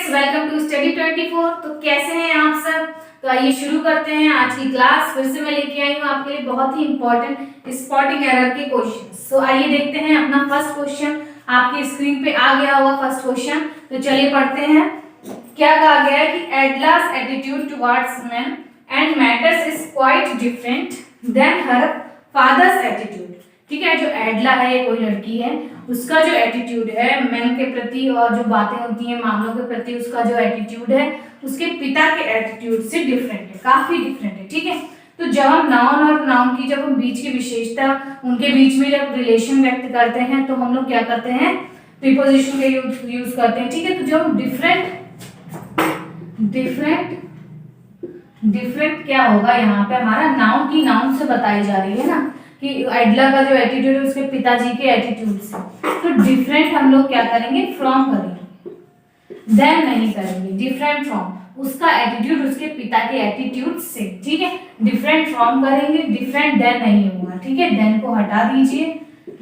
Friends, welcome to study 24। तो कैसे हैं आप सब। तो आइए शुरू करते हैं आज की क्लास। फिर से मैं लेके आई हूँ आपके लिए बहुत ही इंपॉर्टेंट स्पॉटिंग एरर के क्वेश्चन। तो आइए देखते हैं अपना फर्स्ट क्वेश्चन। आपकी स्क्रीन पे आ गया होगा फर्स्ट क्वेश्चन। तो चलिए पढ़ते हैं। क्या कहा गया है कि Adela's attitude towards men and matters is quite different than her father's attitude. ठीक है, जो एडला है, कोई लड़की है, उसका जो एटीट्यूड है मेन के प्रति और जो बातें होती हैं मामलों के प्रति, उसका जो एटीट्यूड है उसके पिता के एटीट्यूड से डिफरेंट है, काफी डिफरेंट है। ठीक है, तो जब हम नाउन और नाउन की जब हम बीच की विशेषता, उनके बीच में जब रिलेशन व्यक्त करते हैं तो हम लोग क्या करते हैं, प्रीपोजिशन के यूज करते हैं। ठीक है, तो जब हम डिफरेंट क्या होगा, यहाँ पे हमारा नाउन की नाउन से बताई जा रही है ना कि एडला का जो एटीट्यूड है उसके पिताजी के एटीट्यूड से। तो डिफरेंट हम लोग क्या करेंगे, फ्रॉम करेंगे, देन नहीं करेंगे। डिफरेंट फ्रॉम, उसका एटीट्यूड उसके पिता के एटीट्यूड से। ठीक है, डिफरेंट फ्रॉम करेंगे, डिफरेंट देन नहीं होगा। ठीक है, देन को हटा दीजिए,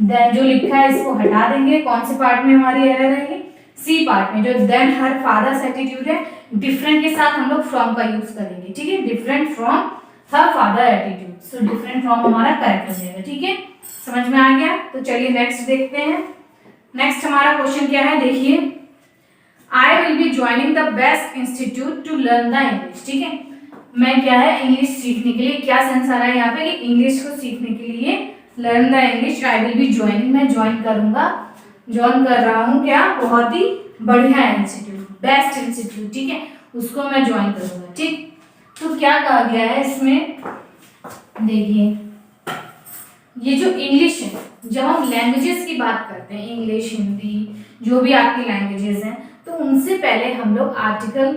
देन जो लिखा है इसको हटा देंगे। कौन से पार्ट में हमारी एरर रहेगी, सी पार्ट में। जो देन हर फादर्स एटीट्यूड है, डिफरेंट के साथ हम लोग फ्रॉम का यूज करेंगे। ठीक है, different from her father attitude. So different from हमारा करेक्ट हो जाएगा। ठीक है, समझ में आ गया। तो चलिए नेक्स्ट देखते हैं। नेक्स्ट हमारा क्वेश्चन क्या है, देखिए। I will be joining the best institute to learn the English. ठीक है, मैं क्या है, इंग्लिश सीखने के लिए, क्या सेंस आ रहा है यहाँ पे कि इंग्लिश को सीखने के लिए learn the English. I will be joining, मैं ज्वाइन करूंगा, ज्वाइन कर रहा हूँ क्या, बहुत ही बढ़िया इंस्टीट्यूट, बेस्ट इंस्टीट्यूट। ठीक है, उसको मैं ज्वाइन करूंगा। ठीक, तो क्या कहा गया है इसमें, देखिए ये जो इंग्लिश है, जब हम लैंग्वेजेस की बात करते हैं, इंग्लिश, हिंदी, जो भी आपकी लैंग्वेजेस हैं, तो उनसे पहले हम लोग आर्टिकल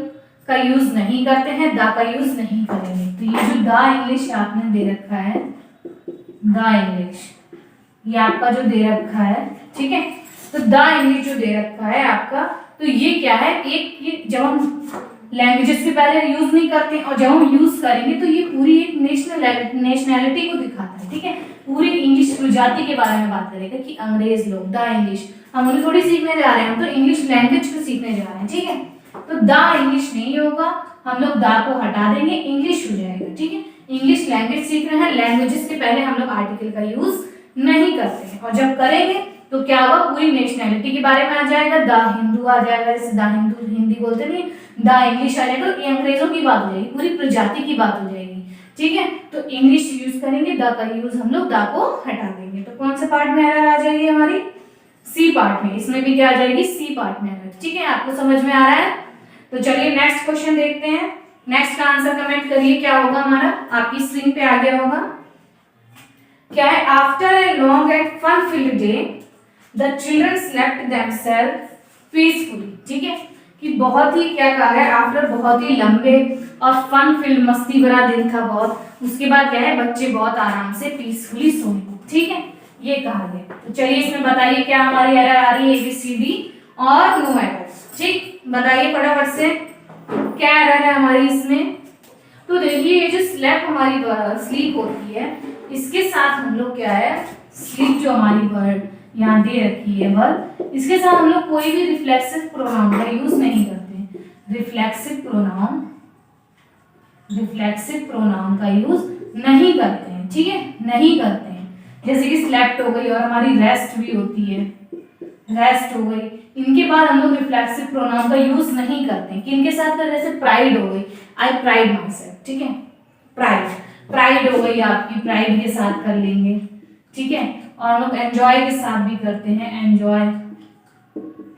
का यूज नहीं करते हैं, द का यूज नहीं करेंगे। तो ये जो द इंग्लिश आपने दे रखा है, द इंग्लिश ये आपका जो दे रखा है, ठीक है, तो द इंग्लिश जो दे रखा है आपका, तो ये क्या है, एक ये जब हम लैंग्वेजेस से पहले यूज नहीं करते और जब हम यूज करेंगे तो ये पूरी एक नेशनैलिटी को दिखाता है। ठीक है, पूरी इंग्लिश प्रजाति के बारे में बात करेगा कि अंग्रेज लोग, द इंग्लिश, हम उन्हें थोड़ी सीखने जा रहे हैं, हम तो इंग्लिश लैंग्वेज को सीखने जा रहे हैं। ठीक है, तो द इंग्लिश नहीं होगा, हम लोग द को हटा देंगे, इंग्लिश हो जाएगा। ठीक है, इंग्लिश लैंग्वेज सीख रहे हैं, लैंग्वेजेस के पहले हम लोग आर्टिकल का यूज नहीं करते हैं, और जब करेंगे तो क्या होगा, पूरी नेशनैलिटी के बारे में आ जाएगा, द हिंदू आ जाएगा, जैसे द हिंदू हिंदी बोलते नहीं, द इंग्लिश आ जाएगा, ये अंग्रेजों की बात हो जाएगी, पूरी प्रजाति की बात हो जाएगी। ठीक है, तो इंग्लिश यूज करेंगे, द का यूज हम लोग द को हटा देंगे। तो कौन से पार्ट में एरर आ जाएगी हमारी, सी पार्ट में। इसमें भी क्या आ जाएगी, सी पार्ट में एरर। ठीक है, आपको समझ में आ रहा है। तो चलिए नेक्स्ट क्वेश्चन देखते हैं। नेक्स्ट का आंसर कमेंट करिए, क्या होगा हमारा, आपकी स्क्रीन पे आ गया होगा। क्या है, after a long and fun filled day the children slept themself peacefully. ठीक है, कि बहुत ही क्या कहा है, आफ्टर बहुत ही लंबे और फन फिल्ड, मस्ती भरा दिन था बहुत, उसके बाद क्या है, बच्चे बहुत आराम से पीसफुली सोए। ठीक है, ये कहा गया। तो चलिए इसमें बताइए क्या हमारी एरर आ रही है, ABCD और नो एरर। ठीक, बताइए फटाफट से क्या एरर है हमारी इसमें। तो देखिए, ये जो स्लेप हमारी स्लीप होती है, इसके साथ हम लोग क्या है, स्लीप जो हमारी वर्ड यहाँ दे रखी है वर्ड, इसके साथ हम लोग कोई भी रिफ्लेक्सिव प्रोनाउन का यूज नहीं करते। रिफ्लेक्सिव प्रोनाउन का यूज नहीं करते हैं। ठीक है, नहीं करते हैं। जैसे कि स्लेप्ट हो गई और हमारी रेस्ट भी होती है, रेस्ट हो गई, इनके बाद हम लोग रिफ्लेक्सिव प्रोनाउन का यूज नहीं करते हैं। किनके साथ कर, जैसे प्राइड हो गई, आई प्राइड माई सेल्फ। ठीक है, प्राइड हो गई आपकी, प्राइड के साथ कर लेंगे। ठीक है, और हम लोग एंजॉय के साथ भी करते हैं,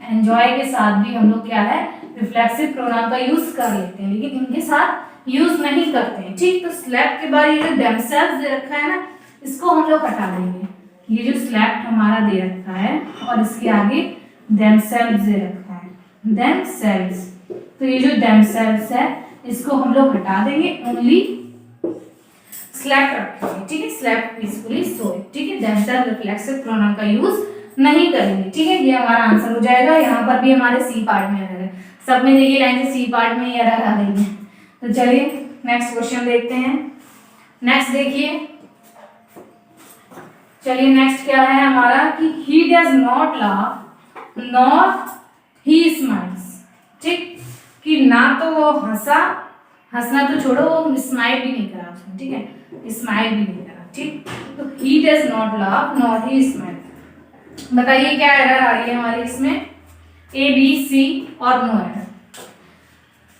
एंजॉय के साथ भी हम लोग क्या है, रिफ्लेक्सिव प्रोनाउन का यूज कर लेते हैं, लेकिन इनके साथ यूज नहीं करते हैं। ठीक, तो स्लेप के बाद ये जो देमसेल्व्स दे रखा है ना, इसको हम लोग हटा देंगे। ये जो स्लेप हमारा दे रखा है और इसके आगे देमसेल्व्स दे रखा है, देमसेल्व्स, तो ये जो देमसेल्व्स है इसको हम लोग हटा देंगे, ओनली स्लेप्ट रखेंगे। ठीक है, स्लेप्ट पीसफुली सोए। ठीक है, देमसेल्व्स रिफ्लेक्सिव प्रोनाउन का यूज नहीं करेंगे। ठीक है, ये हमारा आंसर हो जाएगा। यहाँ पर भी हमारे सी पार्ट में एरर है, सब में देखिए लाइन से सी पार्ट में एरर आ रही है। तो चलिए नेक्स्ट क्वेश्चन देखते हैं। नेक्स्ट देखिए, चलिए नेक्स्ट क्या है हमारा कि he does not laugh not he smiles. ठीक, वो हंसा, हंसना तो छोड़ो, वो स्माइल भी नहीं करा उसने, ठीक है, स्माइल भी नहीं करा, ठीक। तो he does not laugh not he smile. बताइए क्या एरर आ रही है हमारी इसमें, ए बी सी और नो एरर।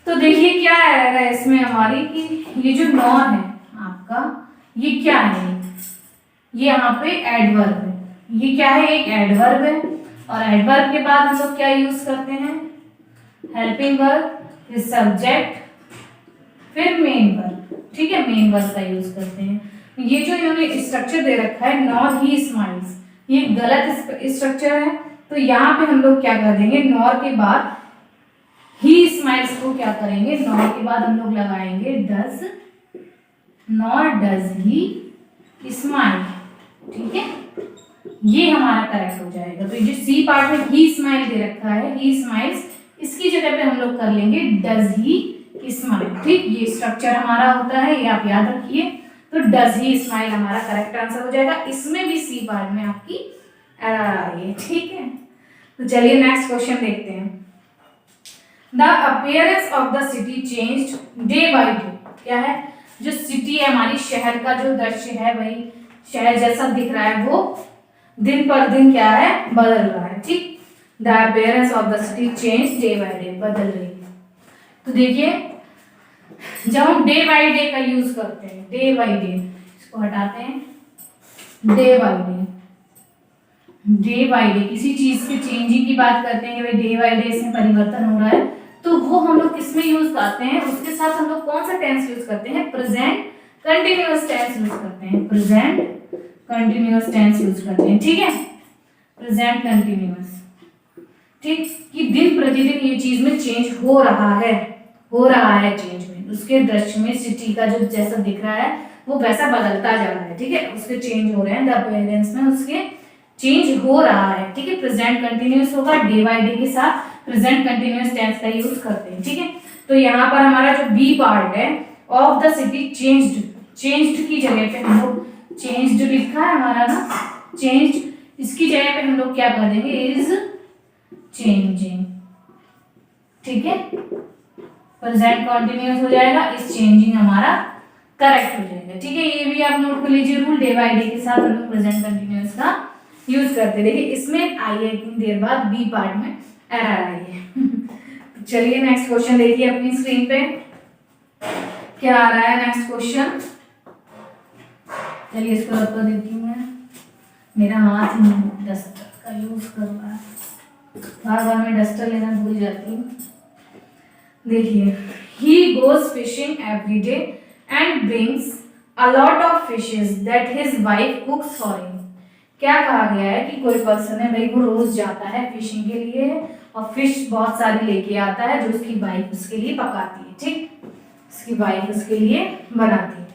तो देखिए क्या एरर है इसमें हमारी कि ये जो नॉर है आपका, ये क्या है, ये यहाँ पे एडवर्ब है, ये क्या है, एक एडवर्ब है। और एडवर्ब के बाद हम लोग क्या यूज करते हैं, हेल्पिंग वर्ब, फिर सब्जेक्ट, फिर मेन वर्ब, ठीक है, मेन वर्ब का यूज करते हैं। ये जो इन्होंने स्ट्रक्चर दे रखा है नॉर ही स्माइल्स, ये गलत स्ट्रक्चर है। तो यहाँ पे हम लोग क्या कर देंगे, नॉर के बाद ही स्माइल्स को क्या करेंगे, नॉर के बाद हम लोग लगाएंगे does, nor does he smile, ठीक है, ये हमारा करेक्ट हो जाएगा। तो ये जो सी पार्ट में ही स्माइल दे रखा है, ही स्माइल्स, इसकी जगह पे हम लोग कर लेंगे डज ही स्माइल, ठीक। ये स्ट्रक्चर हमारा होता है, ये आप याद रखिए। तो डज ही स्माइल हमारा करेक्ट आंसर हो जाएगा। इसमें भी सी पार्ट में आपकी एरर आ रही है, ठीक है। तो चलिए नेक्स्ट क्वेश्चन देखते हैं। The appearance of the city changed day by day. क्या है, जो सिटी है हमारी, शहर का जो दृश्य है, वही शहर जैसा दिख रहा है, वो दिन पर दिन क्या है, बदल रहा है, ठीक। The appearance of the city change day by day, बदल रही है। तो देखिए जब हम डे बाय डे का यूज करते हैं, डे बाय डे, इसको हटाते हैं, day by day, day by day किसी चीज के चेंजिंग की बात करते हैं कि भाई डे बाय डे इसमें परिवर्तन हो रहा है, तो वो हम लोग किसमें यूज करते हैं, उसके साथ हम लोग कौन सा टेंस यूज करते हैं, प्रेजेंट कंटिन्यूअस टेंस यूज करते हैं, प्रेजेंट कंटिन्यूअस टेंस यूज करते हैं, ठीक है, प्रेजेंट कंटिन्यूअस, ठीक। कि दिन प्रतिदिन ये चीज में चेंज हो रहा है, हो रहा है चेंज में, उसके दृश्य में सिटी का जो जैसा दिख रहा है वो वैसा बदलता जा रहा है, ठीक है, उसके चेंज हो रहे हैं, द अपीयरेंस में उसके चेंज हो रहा है, ठीक है। प्रेजेंट कंटिन्यूअस होगा, डे बाय डे के साथ प्रेजेंट कंटिन्यूअस टेंस का यूज करते हैं, ठीक है। तो यहाँ पर हमारा जो बी पार्ट है, of the city changed, changed की जगह पे हम लोग चेंज्ड लिखा है हमारा ना, चेंज्ड, इसकी जगह पे हम लोग क्या कर देंगे, इज चेंजिंग, ठीक है, प्रेजेंट कंटिन्यूअस हो जाएगा, इज चेंजिंग हमारा करेक्ट हो जाएगा, ठीक है। ये भी आप नोट कर लीजिए रूल, डे बाय डे के साथ हम लोग प्रेजेंट कंटिन्यूअस का यूज करते। देखिए इसमें आई है इतनी देर बाद बी पार्ट में एरर आई है। तो चलिए नेक्स्ट क्वेश्चन देखिए अपनी स्क्रीन पे क्या आ रहा है नेक्स्ट क्वेश्चन। चलिए इसको रख कर देती हूँ मैं, मेरा हाथ डस्टर का यूज कर रहा है, बार बार मैं डस्टर लेना भूल जाती हूँ। देखिए he goes fishing every day and brings a lot of fishes that his wife कुक्स for him. क्या कहा गया है कि कोई पर्सन है भाई, वो रोज जाता है फिशिंग के लिए और फिश बहुत सारी लेके आता है जो उसकी वाइफ उसके लिए पकाती है, ठीक, उसकी वाइफ उसके लिए बनाती है।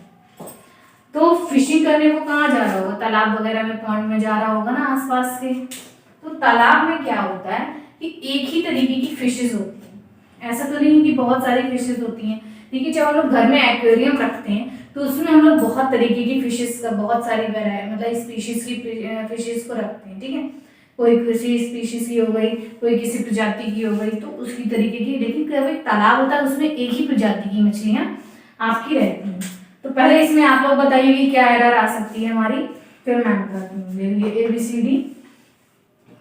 तो फिशिंग करने वो कहाँ जा रहा होगा, तालाब वगैरह में, पॉन्ड में जा रहा होगा ना आसपास के। तो तालाब में क्या होता है कि एक ही तरीके की फिशेस होती हैं, ऐसा तो नहीं कि बहुत सारी फिशेस होती हैं। देखिए जब हम लोग घर में एक्वेरियम रखते हैं तो उसमें हम लोग बहुत तरीके की फिशेस का, बहुत सारी मतलब स्पीशीज की फिशेस को रखते हैं, ठीक है, कोई किसी स्पीशीज की हो गई, कोई किसी प्रजाति की हो गई, तो उसकी तरीके की। लेकिन कभी तालाब होता है उसमें एक ही प्रजाति की मछलियाँ आपकी रहती हैं। तो पहले इसमें आप लोग बताइए कि क्या एरर आ सकती है हमारी, फिर मैं बताती हूँ। देखिए ABCD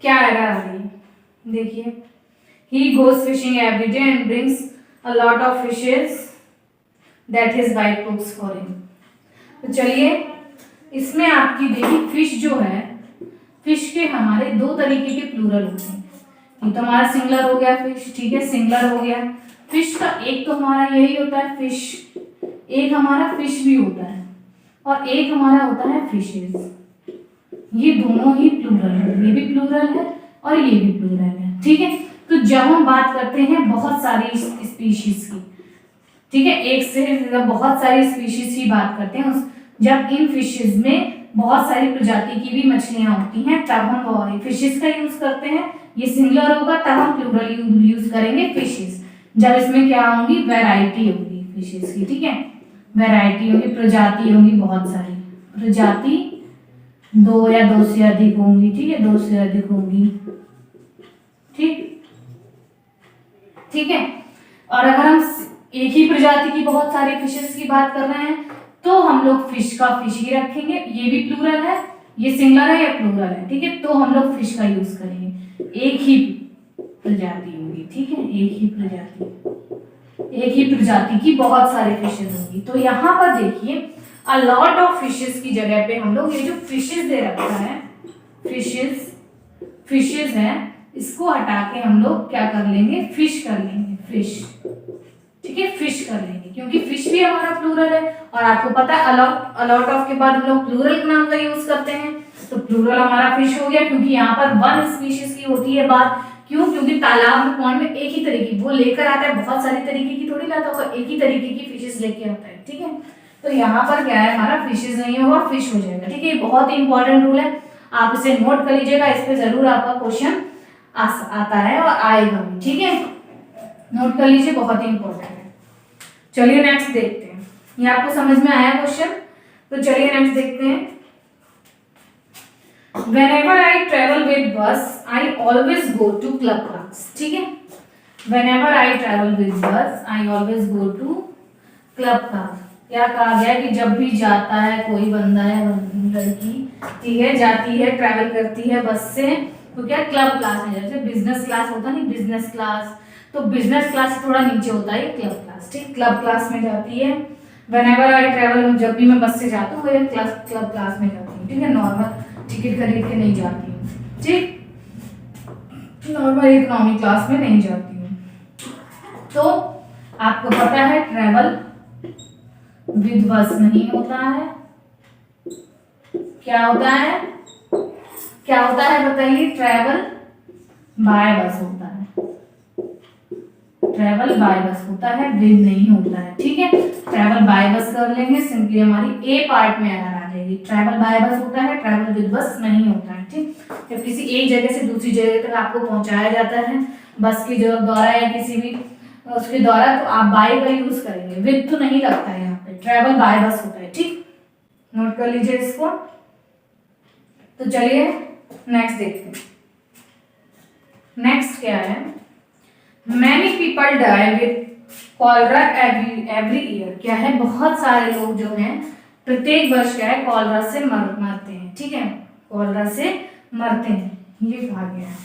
क्या एरर आ रही है, देखिए he goes fishing every day and brings a lot of fishes that his wife cooks for him। तो चलिए इसमें आपकी देखिए फिश जो है, फिश के हमारे दो तरीके के प्लूरल होते हैं। ये तो हमारा सिंगुलर हो गया फिश, ठीक है, सिंगुलर हो गया फिश का। एक तो हमारा यही होता है फिश, एक हमारा फिश भी होता है और एक हमारा होता है फिशेस। ये दोनों ही प्लूरल है, ये भी प्लूरल है और ये भी प्लूरल है, ठीक है। तो जब हम बात करते हैं बहुत सारी स्पीशीज की, ठीक है, एक से बहुत सारी स्पीशीज की बात करते हैं, जब इन फिशेज में बहुत सारी प्रजाति की भी मछलियां होती हैं तब हम फिशेज का यूज करते हैं। ये सिंगुलर होगा तब हम प्लूरल यूज करेंगे फिशेज। जब इसमें क्या होंगी, वैरायटी होगी फिशेज की, ठीक है, वैरायटी होगी, प्रजाति होंगी, बहुत सारी प्रजाति, दो या दो से अधिक होंगी, ठीक है, दो से अधिक होंगी, ठीक, ठीक है। और अगर हम एक ही प्रजाति की बहुत सारी फिशेस की बात कर रहे हैं तो हम लोग फिश का फिश ही रखेंगे। ये भी प्लूरल है, ये सिंगुलर है या प्लूरल है, ठीक है, तो हम लोग फिश का यूज करेंगे। एक ही प्रजाति होगी, ठीक है, एक ही प्रजाति की बहुत सारी फिशेस होंगी। तो यहाँ पर देखिए अ लॉट ऑफ फिशेस की जगह पे हम लोग ये जो फिशेस दे रखा है, फिशेस है, इसको हटा के हम लोग क्या कर लेंगे, फिश कर लेंगे, फिश, ठीक है, फिश कर लेंगे, क्योंकि फिश भी हमारा प्लूरल है। और आपको पता है अलॉट ऑफ के बाद हम लोग प्लूरल नाम का यूज करते हैं, तो प्लूरल हमारा फिश हो गया, क्योंकि यहाँ पर वन स्पीशीज की होती है बात। क्यों? क्योंकि तालाब में, पॉन्ड में एक ही तरीके वो लेकर आता है, बहुत सारी तरीके की थोड़ी लाता होगा, एक ही तरीके की फिशेस लेके आता है, ठीक है। तो यहाँ पर क्या है, हमारा फिशेस नहीं होगा, फिश हो जाएगा, ठीक है। बहुत ही इंपॉर्टेंट रूल है, आप इसे नोट कर लीजिएगा, इस पे जरूर आपका क्वेश्चन आता है और आएगा भी, ठीक है, नोट कर लीजिए, बहुत ही इंपॉर्टेंट है। चलिए नेक्स्ट देखते हैं, ये आपको समझ में आया क्वेश्चन, तो चलिए नेक्स्ट देखते हैं। Whenever I travel with bus, I always go to club class, ठीक है। Whenever I travel with bus, I always go to club class। क्या कहा गया कि जब भी जाता है कोई बंदा है, लड़की, ठीक है, जाती है, ट्रैवल करती है बस से, तो क्या क्लब क्लास में, जैसे बिजनेस क्लास होता है नहीं, बिजनेस क्लास, तो बिजनेस क्लास से थोड़ा नीचे होता है क्लब क्लास, ठीक, क्लब क्लास में जाती है। Whenever I travel, जब भी मैं बस से जाता हूँ वो क्लब क्लास में जाती हूँ, ठीक है, नॉर्मल टिकट खरीद के नहीं जाती हूँ, ठीक, नॉर्मल इकोनॉमी क्लास में नहीं जाती हूँ। तो आपको पता है ट्रैवल विद बस नहीं होता है, क्या होता है, क्या होता है बताइए, ट्रैवल बाय बस होता है, ट्रैवल बाय बस होता है, विद नहीं होता है, ठीक है। ट्रैवल बाय बस कर लेंगे, सिंपली हमारी ए पार्ट में एरर आ जाएगी, ट्रैवल बाय बस होता है, ट्रैवल विद बस नहीं होता है, ठीक। जब किसी एक जगह से दूसरी जगह तक आपको पहुंचाया जाता है बस के द्वारा या किसी भी उसके द्वारा, तो आप बाय का यूज करेंगे, विद तो नहीं लगता है यहाँ पे, ट्रैवल बाय बस होता है, ठीक, नोट कर लीजिए इसको। तो चलिए नेक्स्ट देखते हैं, नेक्स्ट क्या है, many people die with cholera every year, क्या है, बहुत सारे लोग जो हैं प्रत्येक वर्ष क्या है कॉलरा से मरते हैं, ठीक है, कॉलरा से मरते हैं, ये कहा गया है।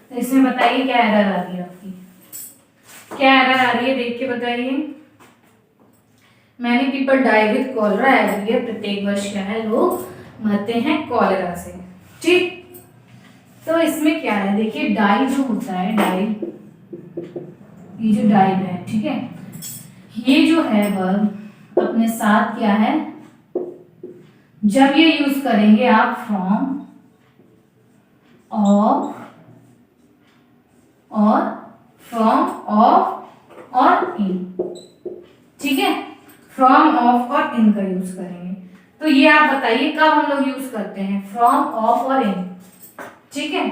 तो इसमें बताइए क्या एरर आ रही है आपकी, क्या एरर आ रही है, देख के बताइए। Many people die with cholera every year, प्रत्येक वर्ष क्या है लोग मरते हैं कॉलरा से, ठीक। तो इसमें क्या है, देखिए डाई जो होता है, डाई, ये जो डाइड है, ठीक है, ये जो है वर्ब अपने साथ क्या है, जब ये यूज करेंगे आप फ्रॉम, ऑफ और फ्रॉम, ऑफ और इन, ठीक है, फ्रॉम, ऑफ और इन का यूज करेंगे। तो ये आप बताइए कब हम लोग यूज करते हैं, फ्रॉम, ऑफ और इन, ठीक है।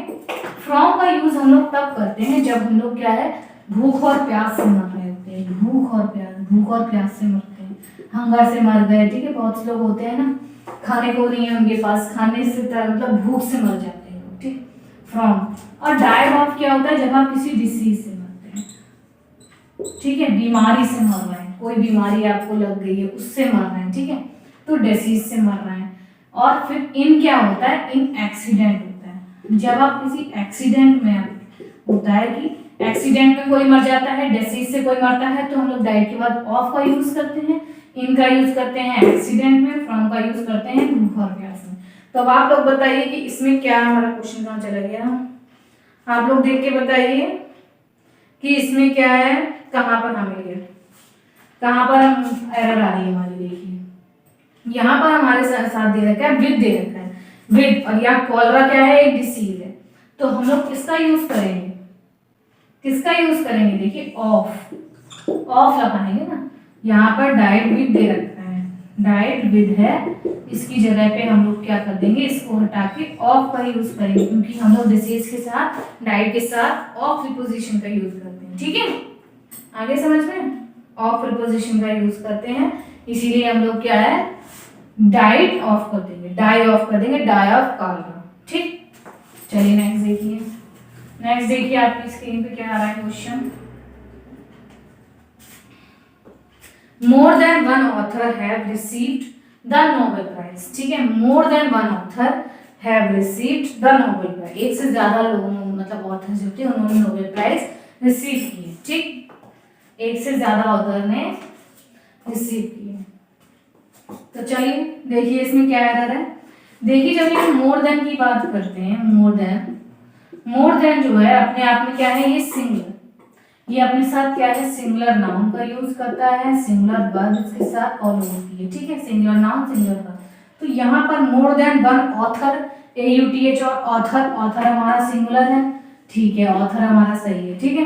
फ्रॉम का यूज हम लोग तब करते हैं जब हम लोग क्या है भूख और प्यास से मर रहे होते हैं, भूख और प्यास से मरते हैं, हंगर से मर गए, ठीक है, बहुत से लोग होते हैं ना खाने को नहीं है उनके पास, खाने से मतलब भूख से मर जाते हैं लोग, ठीक, फ्रॉम। और डाई ऑफ क्या होता है, जब आप किसी डिसीज से मरते हैं, ठीक है, बीमारी से मर रहे हैं, कोई बीमारी आपको लग गई है उससे मर रहे हैं, ठीक है, तो डिसीज से मर रहे हैं। और फिर इन क्या होता है, इन एक्सीडेंट होता है, जब आप किसी एक्सीडेंट में होता है कि एक्सीडेंट में कोई मर जाता है, डिसीज से कोई मरता है, तो हम लोग डाइट के बाद ऑफ का यूज करते हैं, इन का यूज करते हैं एक्सीडेंट में, फ्रॉम का यूज करते हैं भूख और प्यास में। तो अब आप लोग बताइए कि इसमें क्या हमारा क्वेश्चन कहाँ चला गया, आप लोग देख के बताइए कि इसमें क्या है, कहाँ पर हमें गया, कहाँ पर हम एरर आ रही है हमारी, देखिए यहाँ पर हमारे साथ दे रखा है विद, दे रखा है विद, और यहाँ कॉलरा क्या है, एक डिसीज है, तो हम लोग किसका यूज करेंगे, किसका यूज करेंगे, देखिए ऑफ, ऑफ लगाएंगे ना, यहाँ पर डाइड विद दे रखा है, डाइड विद है, इसकी जगह पे हम लोग क्या कर देंगे, इसको हटा के ऑफ का यूज करेंगे, क्योंकि हम लोग डिसीज के साथ, डाइड के साथ ऑफ प्रीपोजिशन का यूज करते हैं, ठीक है, आगे समझ में, ऑफ प्रीपोजिशन का यूज करते हैं, इसीलिए हम लोग क्या है डाइड ऑफ कर देंगे, डाई ऑफ कर देंगे, डाई ऑफ कॉलरा, ठीक। चलिए नेक्स्ट देखिए, नेक्स्ट देखिए आपकी स्क्रीन पे क्या आ रहा है question, more than one author have received the Nobel prize, ठीक है, more than one author have received the Nobel prize, एक से ज्यादा लोगों मतलब ऑथर जो थे उन्होंने नोबेल प्राइज रिसीव किए, ठीक, एक से ज्यादा ऑथर ने रिसीव किए। तो चलिए देखिए इसमें क्या एरर है। देखिए जब ये मोर देन की बात करते हैं, मोर देन जो है अपने आप में क्या है, ये सिंगुलर, ये अपने साथ क्या है, सिंगुलर नाउन का यूज करता है, सिंगुलर वर्ब इसके साथ फॉलो होती है, ठीक है, सिंगुलर नाउन सिंगुलर वर्ब। तो यहाँ पर मोर देन वन ऑथर, AUTH और ऑथर हमारा सिंगुलर है, ठीक है, ऑथर हमारा सही है, ठीक है।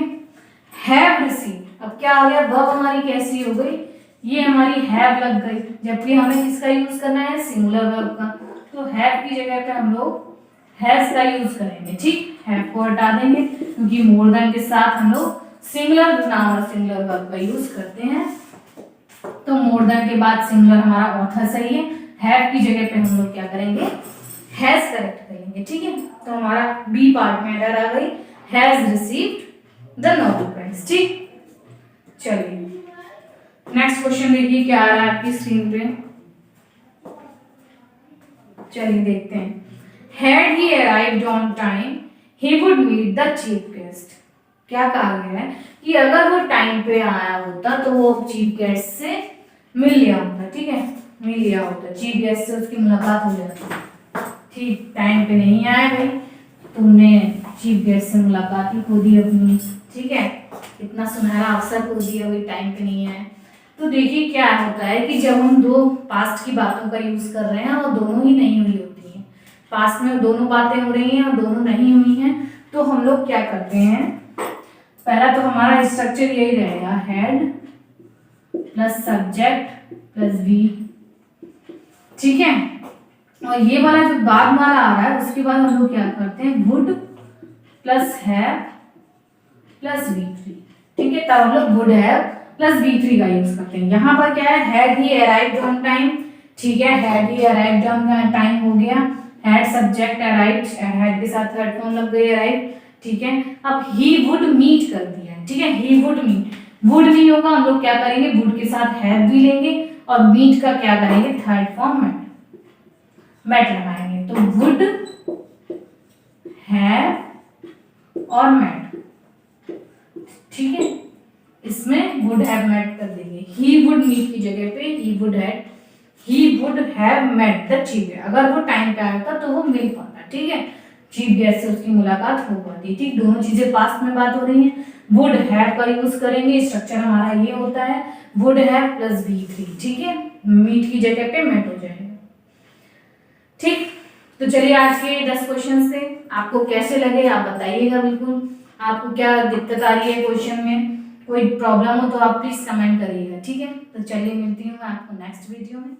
हैव रिसीव, अब क्या आ गया, वर्ब हमारी कैसी हो गई, ये हमारी हैव लग गई, जबकि हमें किसका यूज करना है, सिंगुलर वर्ब का। तो हैव की जगह पे हम लोग हैज का यूज करेंगे, ठीक, हैव को हटा देंगे क्योंकि मोर देन के साथ हम लोग सिंगुलर नाउन और सिंगुलर वर्ब का यूज करते हैं। तो मोर देन के बाद सिंगुलर हमारा ऑथर सही है, हैव की जगह पे हम लोग क्या करेंगे, हैज करेक्ट करेंगे, ठीक है। तो हमारा बी पार्ट में एरर आ गई, has received the Nobel prize, ठीक। चलिए नेक्स्ट क्वेश्चन देखिए क्या आ रहा है आपकी स्क्रीन पे, चलिए देखते हैं। Had he arrived on time, he would meet the chief guest. क्या कहा गया है कि अगर वो टाइम पे आया होता तो वो चीफ गेस्ट से मिल लिया होता, ठीक है, मिल लिया होता, चीफ गेस्ट से उसकी मुलाकात हो जाती, ठीक, टाइम पे नहीं आया भाई, तुमने चीफ गेस्ट से मुलाकात ही खो दी अपनी, ठीक है, इतना सुनहरा अवसर खो दिया, वही टाइम पे नहीं आया। तो देखिए क्या होता है कि जब हम दो पास्ट की बातों का यूज कर रहे हैं और दोनों ही नहीं हुई होती हैं, पास्ट में दोनों बातें हो रही हैं और दोनों नहीं हुई हैं, तो हम लोग क्या करते हैं, पहला तो हमारा स्ट्रक्चर यही रहेगा, had plus subject plus B, ठीक है, और ये वाला जो बाद वाला आ रहा है उसके बाद हम लोग क्या करते हैं, would plus have plus V3, ठीक है, तब हम लोग वुड हैव प्लस V3 का यूज करते हैं। यहाँ पर क्या है, had he arrived on time, ठीक है, had he arrived on time हो गया, हैड सब्जेक्ट अराइव्ड, हैड के साथ थर्ड फॉर्म लग गई अराइव्ड, ठीक है। अब ही वुड मीट कर दिया है, ठीक है, ही वुड मीट, वुड नहीं होगा, हम लोग क्या करेंगे, वुड के साथ हैव भी लेंगे और मीट का क्या करेंगे, थर्ड फॉर्म मेट लगाएंगे, तो वुड हैव और मेट, ठीक है, इसमें वुड हैव मेट कर देंगे, ही वुड मीट की जगह पे ही would have met the chief guest, अगर वो टाइम पे आया था तो वो मिल पाता, ठीक है, चीफ गेस्ट से उसकी मुलाकात हो पाती, ठीक, दोनों चीजें पास्ट में बात हो रही हैं, वुड हैव का यूज करेंगे, स्ट्रक्चर हमारा ये होता है, वुड हैव प्लस V3, ठीक है, मीट की जगह पे मेट हो जाएगा, ठीक। तो चलिए आज के 10 क्वेश्चन थे, आपको कैसे लगे आप बताइएगा, बिल्कुल आपको क्या दिक्कत आ रही है क्वेश्चन में, कोई प्रॉब्लम हो तो आप प्लीज कमेंट करिएगा, ठीक है। तो चलिए मिलती हूँ मैं आपको नेक्स्ट वीडियो में।